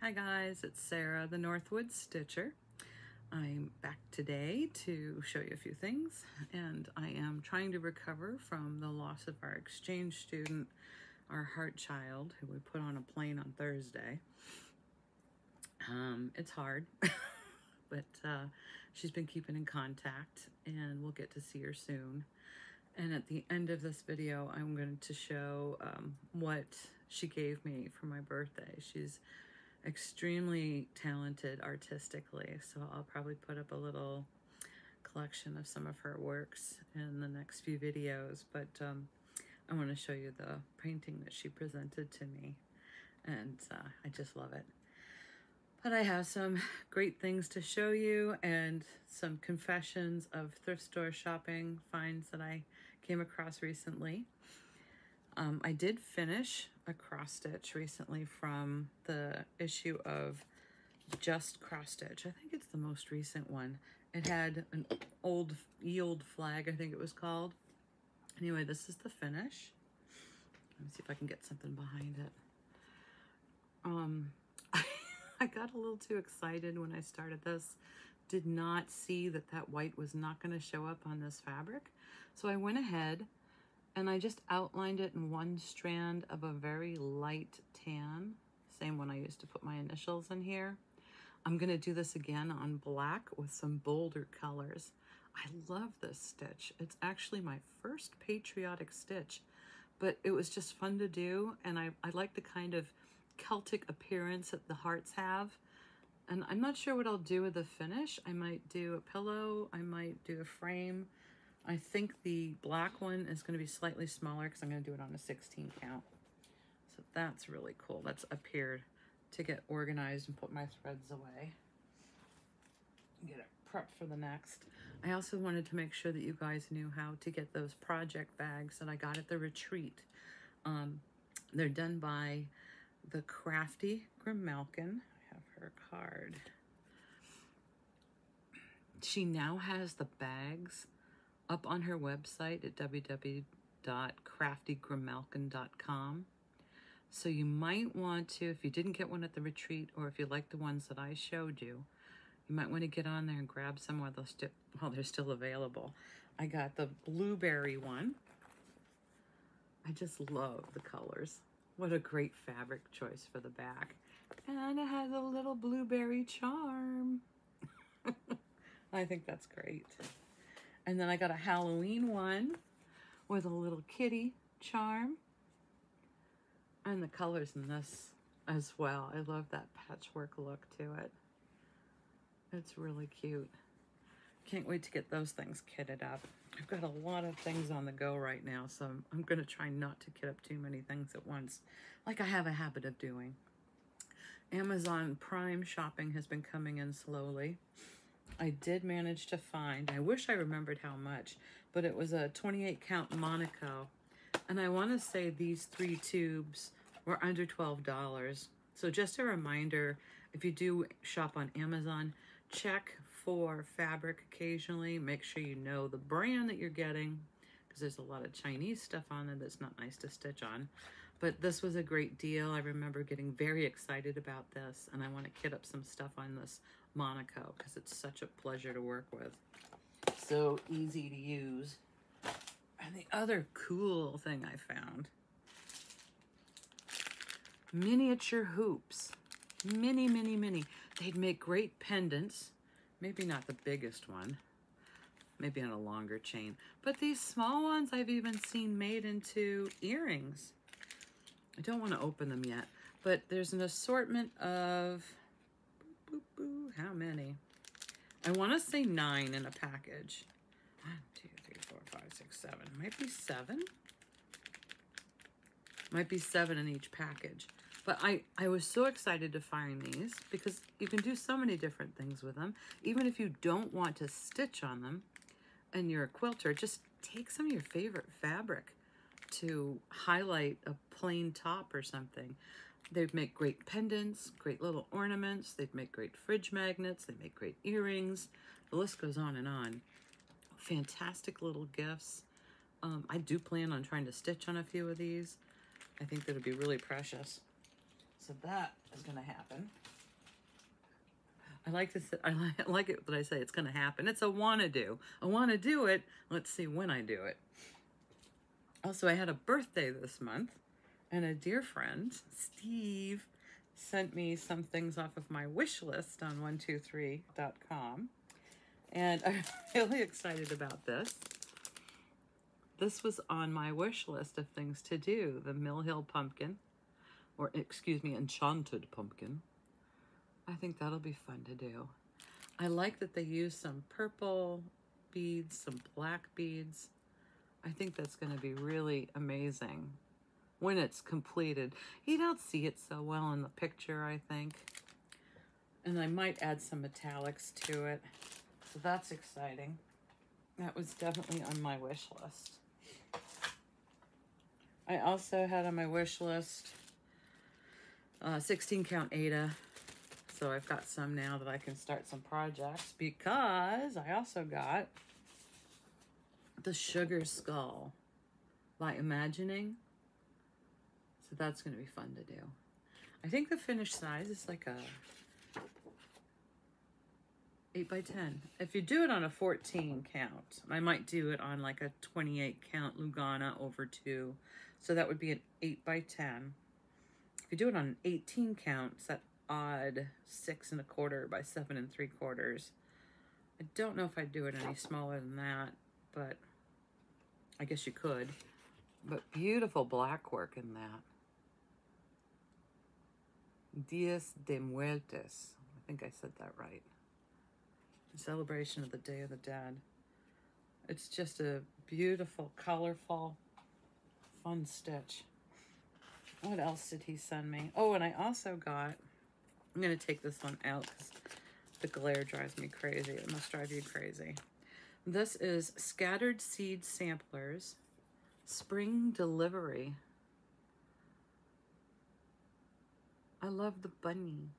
Hi guys, it's Sarah, the Northwoods Stitcher. I'm back today to show you a few things, and I am trying to recover from the loss of our exchange student, our heart child, who we put on a plane on Thursday. It's hard, but she's been keeping in contact, and we'll get to see her soon. And at the end of this video, I'm going to show what she gave me for my birthday. She's extremely talented artistically, so I'll probably put up a little collection of some of her works in the next few videos, but I want to show you the painting that she presented to me, and I just love it. But I have some great things to show you and some confessions of thrift store shopping finds that I came across recently. I did finish a cross stitch recently from the issue of Just Cross Stitch. I think it's the most recent one. It had an old yield flag, I think it was called. Anyway, this is the finish. Let me see if I can get something behind it. I got a little too excited when I started this. Did not see that that white was not going to show up on this fabric. So I went ahead and I just outlined it in one strand of a very light tan. Same one I used to put my initials in here. I'm going to do this again on black with some bolder colors. I love this stitch. It's actually my first patriotic stitch, but it was just fun to do, and I like the kind of Celtic appearance that the hearts have. And I'm not sure what I'll do with the finish. I might do a pillow, I might do a frame. I think the black one is going to be slightly smaller because I'm going to do it on a 16 count. So that's really cool. That's up here to get organized and put my threads away. Get it prepped for the next. I also wanted to make sure that you guys knew how to get those project bags that I got at the retreat. They're done by the Crafty Grimalkin. I have her card. She now has the bags up on her website at www.craftygrimalkin.com. So you might want to, if you didn't get one at the retreat, or if you like the ones that I showed you, you might want to get on there and grab some while they're still available. I got the blueberry one. I just love the colors. What a great fabric choice for the back. And it has a little blueberry charm. I think that's great. And then I got a Halloween one with a little kitty charm. And the colors in this as well. I love that patchwork look to it. It's really cute. Can't wait to get those things kitted up. I've got a lot of things on the go right now, so I'm going to try not to kit up too many things at once, like I have a habit of doing. Amazon Prime shopping has been coming in slowly. I did manage to find, I wish I remembered how much, but it was a 28 count Monaco. And I want to say these 3 tubes were under $12. So just a reminder, if you do shop on Amazon, check for fabric occasionally. Make sure you know the brand that you're getting, because there's a lot of Chinese stuff on there that's not nice to stitch on. But this was a great deal. I remember getting very excited about this, and I want to kit up some stuff on this Monaco because it's such a pleasure to work with. So easy to use. And the other cool thing I found, miniature hoops. Mini. They'd make great pendants. Maybe not the biggest one. Maybe on a longer chain. But these small ones I've even seen made into earrings. I don't want to open them yet, but there's an assortment of, how many? I want to say 9 in a package. 1, 2, 3, 4, 5, 6, 7. Might be 7. Might be 7 in each package. But I was so excited to find these because you can do so many different things with them. Even if you don't want to stitch on them and you're a quilter, just take some of your favorite fabric to highlight a plain top or something. They'd make great pendants, great little ornaments. They'd make great fridge magnets. They make great earrings. The list goes on and on. Fantastic little gifts. I do plan on trying to stitch on a few of these. I think that would be really precious. So that is going to happen. I like to say, I like it that I say it's going to happen. It's a wanna do. I want to do it. Let's see when I do it. Also, I had a birthday this month, and a dear friend, Steve, sent me some things off of my wish list on 123.com, and I'm really excited about this. This was on my wish list of things to do, the Mill Hill pumpkin, or excuse me, enchanted pumpkin. I think that'll be fun to do. I like that they use some purple beads, some black beads. I think that's going to be really amazing when it's completed. You don't see it so well in the picture, I think. And I might add some metallics to it. So that's exciting. That was definitely on my wish list. I also had on my wish list 16 count Ada. So I've got some now that I can start some projects, because I also got the Sugar Skull by Imagining. So that's going to be fun to do. I think the finished size is like a 8 by 10. If you do it on a 14 count, I might do it on like a 28 count Lugana over 2. So that would be an 8 by 10. If you do it on an 18 count, it's that odd 6 1/4 by 7 3/4. I don't know if I'd do it any smaller than that, but I guess you could. But beautiful black work in that. Dias de Muertes. I think I said that right. The celebration of the Day of the Dead. It's just a beautiful, colorful, fun stitch. What else did he send me? Oh, and I also got, I'm going to take this one out because the glare drives me crazy. It must drive you crazy. This is Scattered Seed Samplers, Spring Delivery. I love the bunny,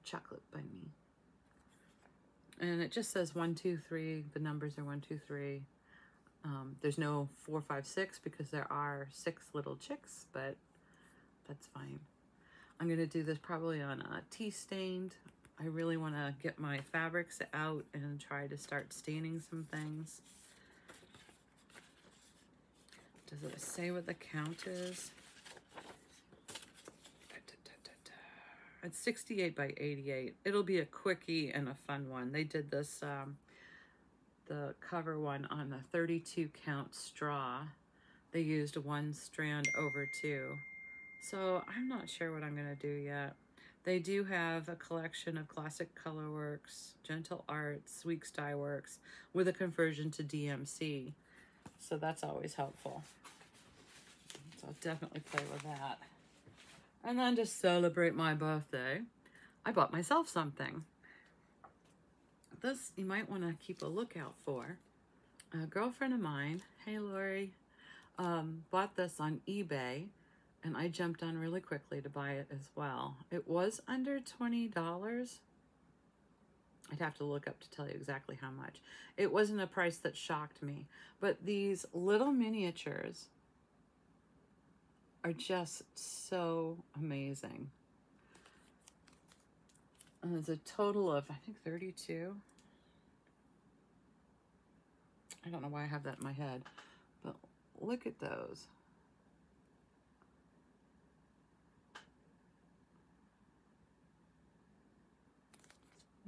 chocolate bunny. And it just says 1, 2, 3. The numbers are 1, 2, 3. There's no 4, 5, 6 because there are 6 little chicks, but that's fine. I'm going to do this probably on a tea stained. I really want to get my fabrics out and try to start staining some things. Does it say what the count is? It's 68 by 88. It'll be a quickie and a fun one. They did this, the cover one on the 32 count straw. They used 1 strand over 2. So I'm not sure what I'm going to do yet. They do have a collection of classic colorworks, gentle arts, Weeks dye works with a conversion to DMC. So that's always helpful. So I'll definitely play with that. And then to celebrate my birthday, I bought myself something. This you might want to keep a lookout for. A girlfriend of mine, hey Lori, bought this on eBay, and I jumped on really quickly to buy it as well. It was under $20. I'd have to look up to tell you exactly how much. It wasn't a price that shocked me, but these little miniatures are just so amazing. And there's a total of, I think, 32. I don't know why I have that in my head, but look at those.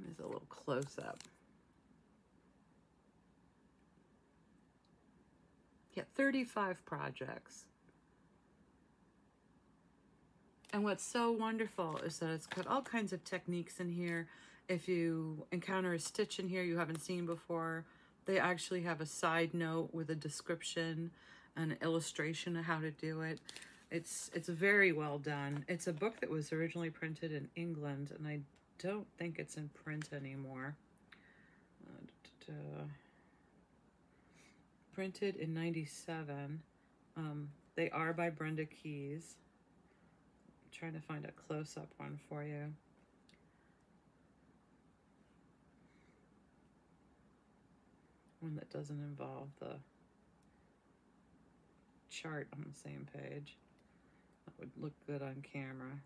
There's a little close-up. Yeah, 35 projects. And what's so wonderful is that it's got all kinds of techniques in here. If you encounter a stitch in here you haven't seen before, they actually have a side note with a description and an illustration of how to do it. It's very well done. It's a book that was originally printed in England, and I don't think it's in print anymore. Printed in '97. They are by Brenda Keyes. Trying to find a close-up one for you. One that doesn't involve the chart on the same page. That would look good on camera.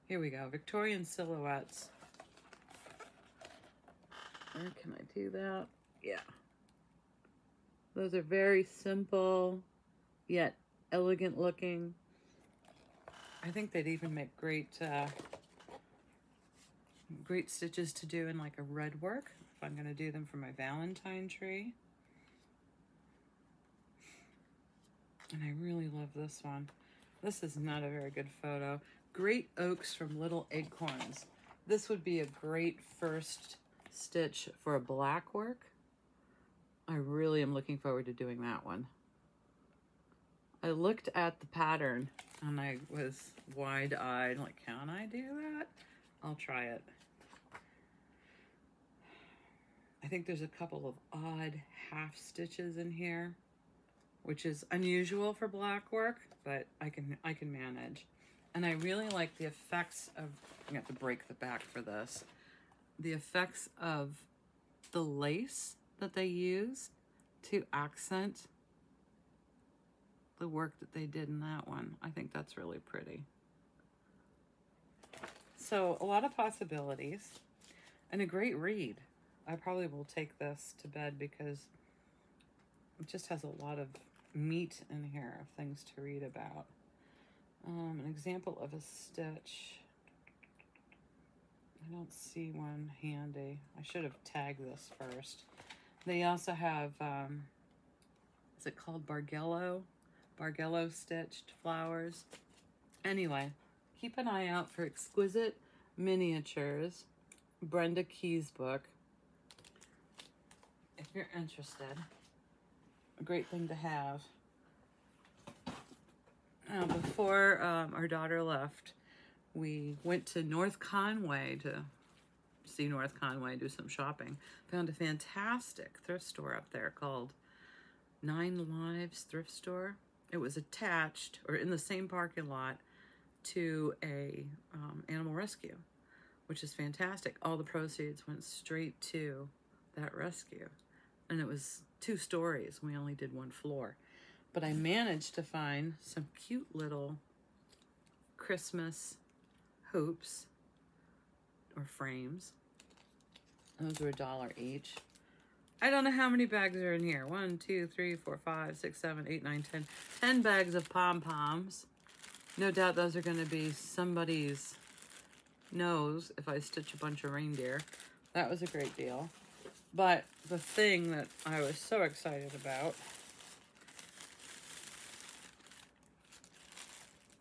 Here we go, Victorian silhouettes. Where can I do that? Yeah. Those are very simple, yet elegant looking. I think they'd even make great great stitches to do in like a red work if I'm going to do them for my Valentine tree. And I really love this one. This is not a very good photo. Great oaks from little acorns. This would be a great first stitch for a black work. I really am looking forward to doing that one. I looked at the pattern and I was wide-eyed, like, can I do that? I'll try it. I think there's a couple of odd half stitches in here, which is unusual for black work, but I can manage. And I really like the effects of, I'm gonna have to break the back for this, the effects of the lace that they use to accent the work that they did in that one. I think that's really pretty. So a lot of possibilities and a great read. I probably will take this to bed because it just has a lot of meat in here of things to read about. An example of a stitch. I don't see one handy. I should have tagged this first. They also have, is it called Bargello? Bargello stitched flowers. Anyway, keep an eye out for Exquisite Miniatures, Brenda Key's book, if you're interested. A great thing to have. Now, before our daughter left, we went to North Conway to see North Conway, do some shopping. Found a fantastic thrift store up there called 9 Lives Thrift Store. It was attached, or in the same parking lot, to a animal rescue, which is fantastic. All the proceeds went straight to that rescue. And it was 2 stories. We only did 1 floor. But I managed to find some cute little Christmas hoops or frames. Those were $1 each. I don't know how many bags are in here. 1, 2, 3, 4, 5, 6, 7, 8, 9, 10. 10 bags of pom-poms. No doubt those are going to be somebody's nose if I stitch a bunch of reindeer. That was a great deal. But the thing that I was so excited about,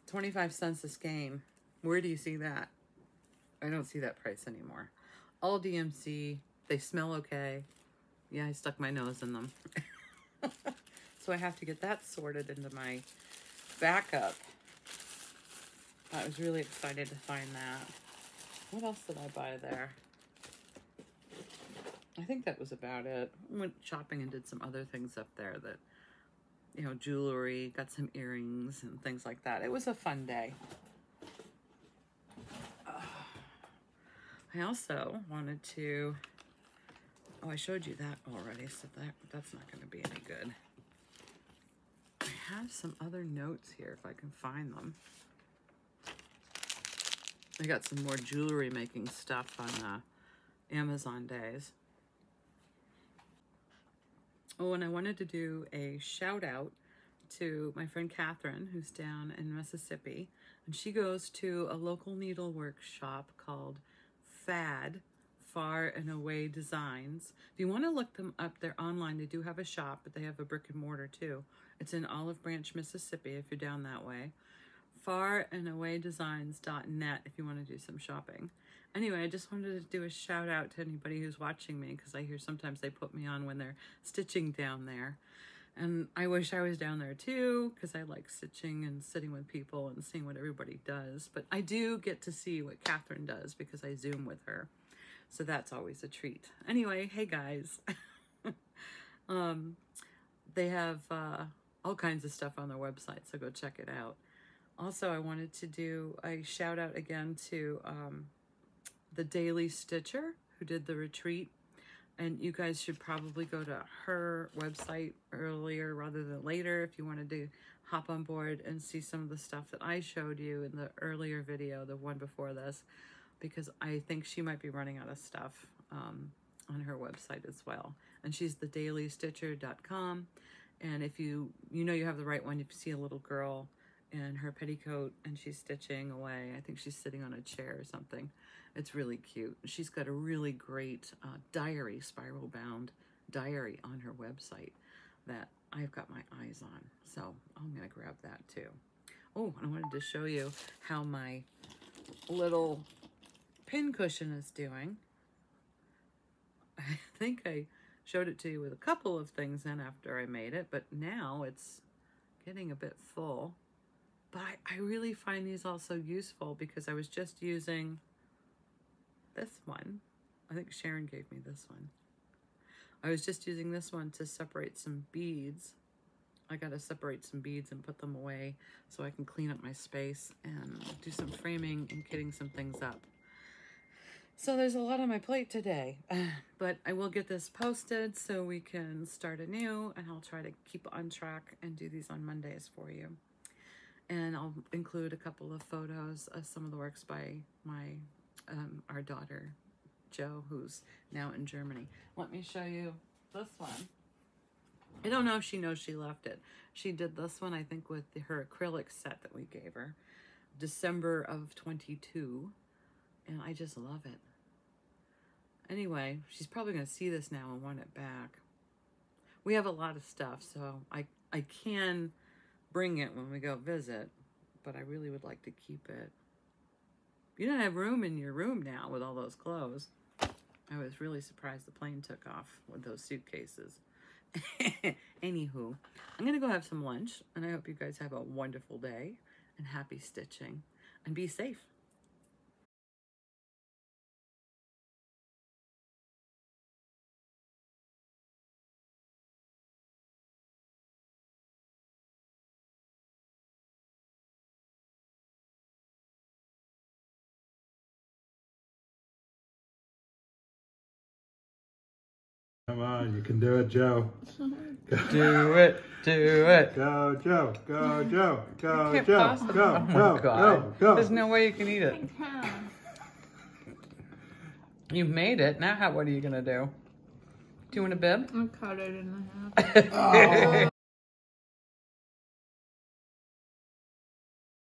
25 cents this game. Where do you see that? I don't see that price anymore. All DMC. They smell okay. Yeah, I stuck my nose in them. So I have to get that sorted into my backup. I was really excited to find that. What else did I buy there? I think that was about it. I went shopping and did some other things up there that, you know, jewelry, got some earrings and things like that. It was a fun day. I also wanted to, oh, I showed you that already, so that's not going to be any good. I have some other notes here if I can find them. I got some more jewelry making stuff on Amazon days. Oh, and I wanted to do a shout out to my friend Catherine, who's down in Mississippi, and she goes to a local needlework shop called FAD, Far and Away Designs. If you want to look them up, they're online. They do have a shop, but they have a brick and mortar too. It's in Olive Branch, Mississippi, if you're down that way. farandawaydesigns.net if you want to do some shopping. Anyway, I just wanted to do a shout out to anybody who's watching me, because I hear sometimes they put me on when they're stitching down there. And I wish I was down there too, because I like stitching and sitting with people and seeing what everybody does. But I do get to see what Catherine does because I Zoom with her. So that's always a treat. Anyway, hey guys. They have all kinds of stuff on their website, so go check it out. Also, I wanted to do a shout out again to the Daily Stitcher, who did the retreat. And you guys should probably go to her website earlier rather than later if you wanted to hop on board and see some of the stuff that I showed you in the earlier video, the one before this, because I think she might be running out of stuff on her website as well. And she's thedailystitcher.com. And if you know you have the right one, if you see a little girl in her petticoat and she's stitching away, I think she's sitting on a chair or something. It's really cute. She's got a really great diary, spiral bound diary on her website that I've got my eyes on. So I'm gonna grab that too. Oh, I wanted to show you how my little pin cushion is doing. I think I showed it to you with a couple of things in after I made it, but now it's getting a bit full. But I really find these also useful because I was just using this one. I think Sharon gave me this one. I was just using this one to separate some beads. I got to separate some beads and put them away so I can clean up my space and do some framing and kitting some things up. So there's a lot on my plate today, but I will get this posted so we can start anew, and I'll try to keep on track and do these on Mondays for you. And I'll include a couple of photos of some of the works by our daughter, Jo, who's now in Germany. Let me show you this one. I don't know if she knows she left it. She did this one, I think, with her acrylic set that we gave her, December of 22. And I just love it. Anyway, she's probably going to see this now and want it back. We have a lot of stuff, so I can bring it when we go visit, but I really would like to keep it. You don't have room in your room now with all those clothes. I was really surprised the plane took off with those suitcases. Anywho, I'm going to go have some lunch, and I hope you guys have a wonderful day and happy stitching, and be safe. Come on, you can do it, Jo. Do it, do it. Go, Jo. Go, Jo. Go, Can't Jo. possibly. Go, Oh my go, God. go. There's no way you can eat it. I can. You've made it. Now what are you going to do? Do you want a bib? I cut it in half.